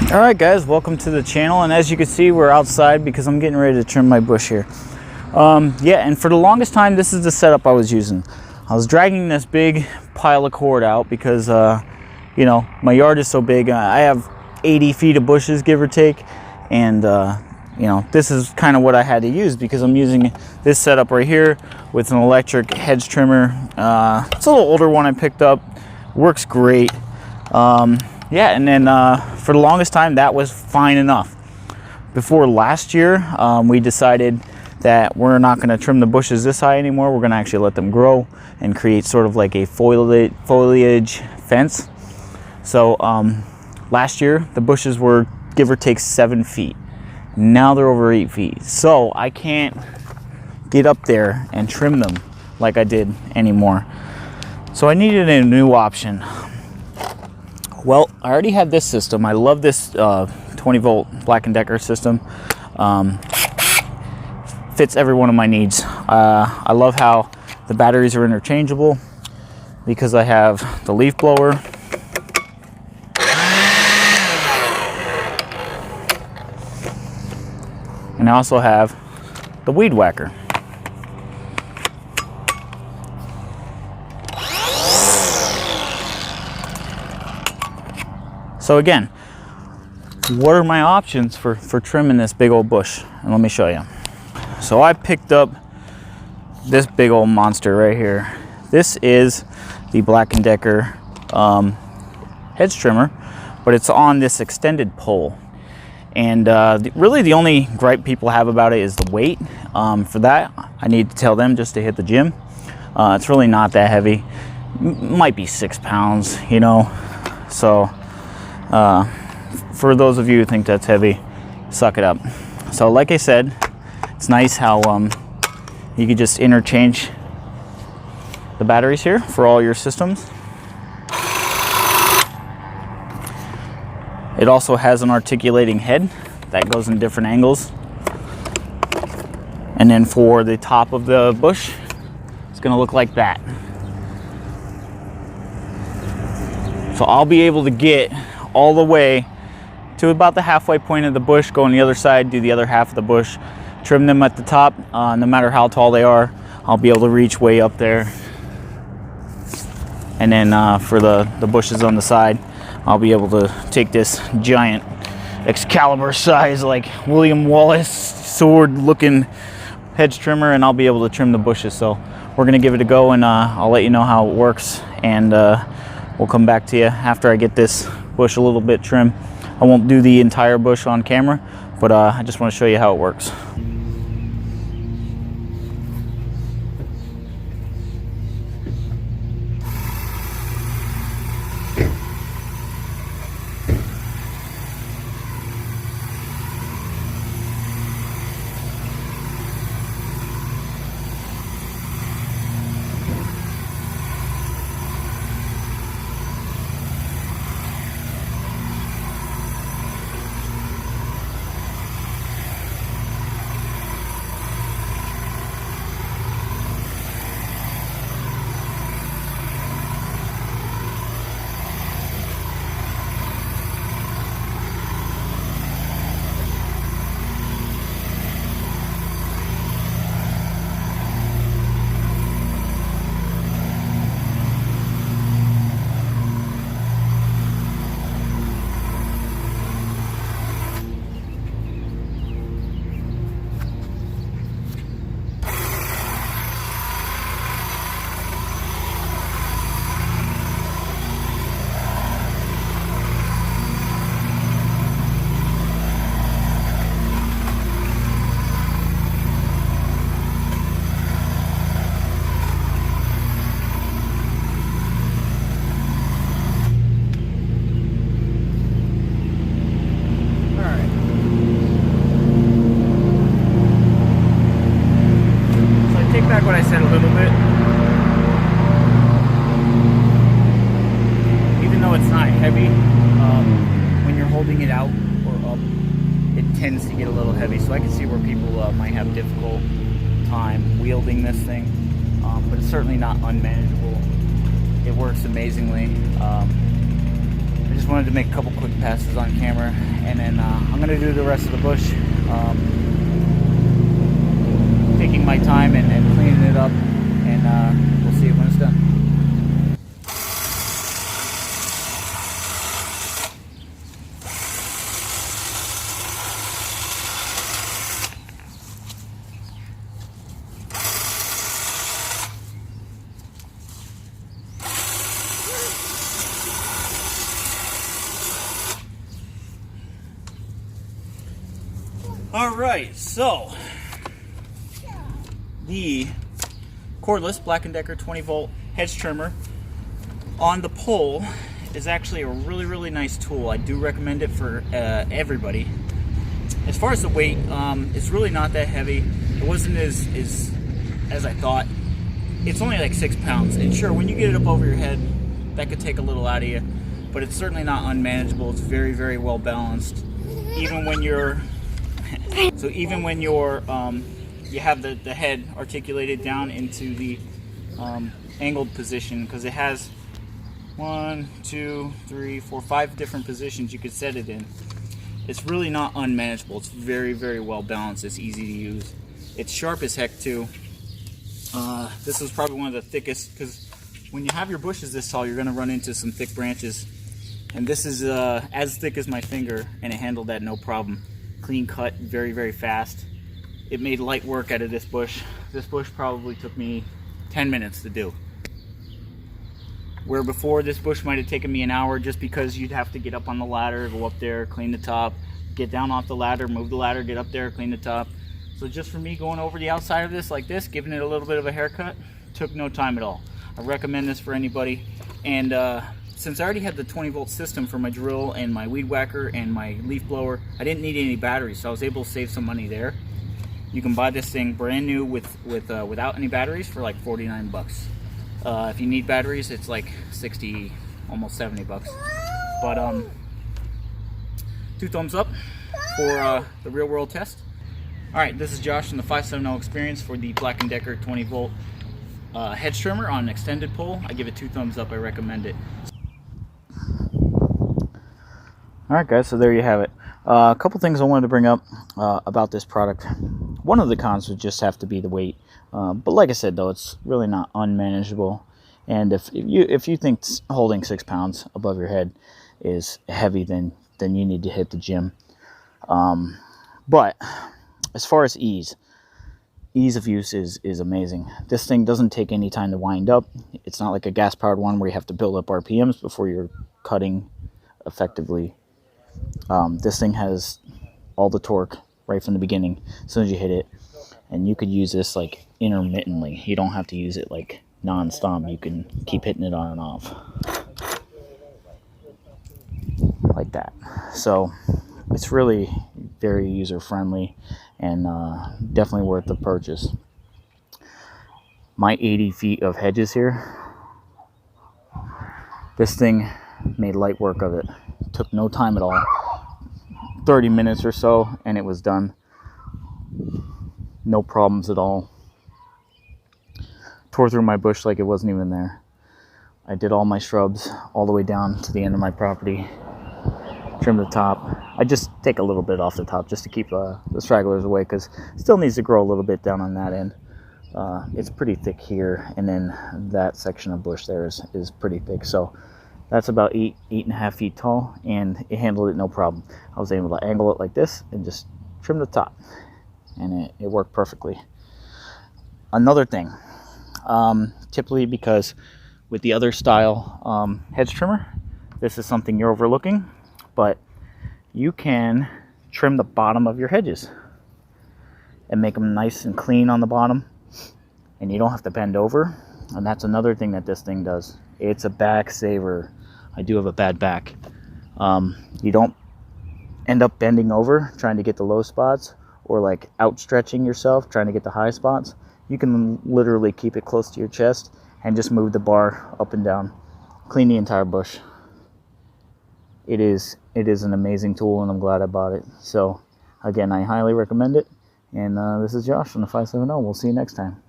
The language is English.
All right guys, welcome to the channel, and as you can see we're outside because I'm getting ready to trim my bush here. Yeah, and for the longest time this is the setup I was using. I was dragging this big pile of cord out because you know, my yard is so big. I have 80 feet of bushes, give or take, and you know, this is kind of what I had to use because I'm using this setup right here with an electric Hedge trimmer. It's a little older one I picked up, works great. Yeah, and then for the longest time that was fine enough. Before last year, we decided that we're not going to trim the bushes this high anymore. We're going to actually let them grow and create sort of like a foliage fence. So last year the bushes were give or take 7 feet. Now they're over 8 feet. So I can't get up there and trim them like I did anymore. So I needed a new option. Well, I already had this system. I love this 20 volt Black & Decker system. Fits every one of my needs. I love how the batteries are interchangeable because I have the leaf blower, and I also have the weed whacker. So again, what are my options for trimming this big old bush? And let me show you. So I picked up this big old monster right here. This is the Black & Decker hedge trimmer, but it's on this extended pole. And really the only gripe people have about it is the weight. For that, I need to tell them just to hit the gym. It's really not that heavy. Might be 6 pounds, you know. So for those of you who think that's heavy, suck it up. So like I said, it's nice how you can just interchange the batteries here for all your systems. It also has an articulating head that goes in different angles. And then for the top of the bush, it's going to look like that. So I'll be able to get all the way to about the halfway point of the bush, go on the other side, do the other half of the bush, trim them at the top. No matter how tall they are, I'll be able to reach way up there. And then for the bushes on the side, I'll be able to take this giant Excalibur size, like William Wallace sword looking hedge trimmer, and I'll be able to trim the bushes. So we're gonna give it a go, and I'll let you know how it works, and we'll come back to you after I get this bush a little bit trim. I won't do the entire bush on camera, but I just want to show you how it works. Back what I said a little bit. Even though it's not heavy, when you're holding it out or up, it tends to get a little heavy. So I can see where people might have difficult time wielding this thing, but it's certainly not unmanageable. It works amazingly. I just wanted to make a couple quick passes on camera, and then I'm going to do the rest of the bush, taking my time and cleaning it up, and we'll see it when it's done. Alright, so the cordless Black & Decker 20 volt hedge trimmer on the pole is actually a really nice tool. I do recommend it for everybody. As far as the weight, it's really not that heavy. It wasn't as I thought. It's only like 6 pounds, and sure, when you get it up over your head, that could take a little out of you, but it's certainly not unmanageable. It's very well balanced, even when you're so even when you're you have the head articulated down into the angled position, because it has 1, 2, 3, 4, 5 different positions you could set it in. It's really not unmanageable. It's very well balanced. It's easy to use. It's sharp as heck too. This was probably one of the thickest, because when you have your bushes this tall, you're going to run into some thick branches, and this is as thick as my finger, and it handled that no problem. Clean cut, very fast. It made light work out of this bush. This bush probably took me 10 minutes to do, where before this bush might have taken me an hour, just because you'd have to get up on the ladder, go up there, clean the top, get down off the ladder, move the ladder, get up there, clean the top. So just for me going over the outside of this like this, giving it a little bit of a haircut, took no time at all. I recommend this for anybody. And since I already had the 20 volt system for my drill and my weed whacker and my leaf blower, I didn't need any batteries, so I was able to save some money there. You can buy this thing brand new without any batteries for like 49 bucks. If you need batteries, it's like 60, almost 70 bucks. But 2 thumbs up for the real world test. Alright, this is Josh from the 570 Experience for the Black & Decker 20 volt hedge trimmer on an extended pole. I give it 2 thumbs up. I recommend it. Alright guys, so there you have it. A couple things I wanted to bring up about this product. One of the cons would just have to be the weight. But like I said though, it's really not unmanageable. And if you think holding 6 pounds above your head is heavy, then you need to hit the gym. But as far as ease of use is amazing. This thing doesn't take any time to wind up. It's not like a gas-powered one where you have to build up RPMs before you're cutting effectively. This thing has all the torque right from the beginning as soon as you hit it, and you could use this like intermittently. You don't have to use it like non-stop. You can keep hitting it on and off like that. So it's really very user-friendly and definitely worth the purchase. My 80 feet of hedges here, this thing made light work of it. Took no time at all. 30 minutes or so and it was done. No problems at all. Tore through my bush like it wasn't even there. I did all my shrubs all the way down to the end of my property. Trim the top. I just take a little bit off the top just to keep the stragglers away, because it still needs to grow a little bit down on that end. It's pretty thick here, and then that section of bush there is pretty thick. So that's about 8.5 feet tall, and it handled it no problem. I was able to angle it like this and just trim the top, and it worked perfectly. Another thing, typically, because with the other style hedge trimmer, this is something you're overlooking, but you can trim the bottom of your hedges and make them nice and clean on the bottom, and you don't have to bend over. And that's another thing that this thing does. It's a back saver. I do have a bad back. You don't end up bending over trying to get the low spots, or like outstretching yourself trying to get the high spots. You can literally keep it close to your chest and just move the bar up and down. Clean the entire bush. It is an amazing tool, and I'm glad I bought it. So again, I highly recommend it. And this is Josh from the 570. We'll see you next time.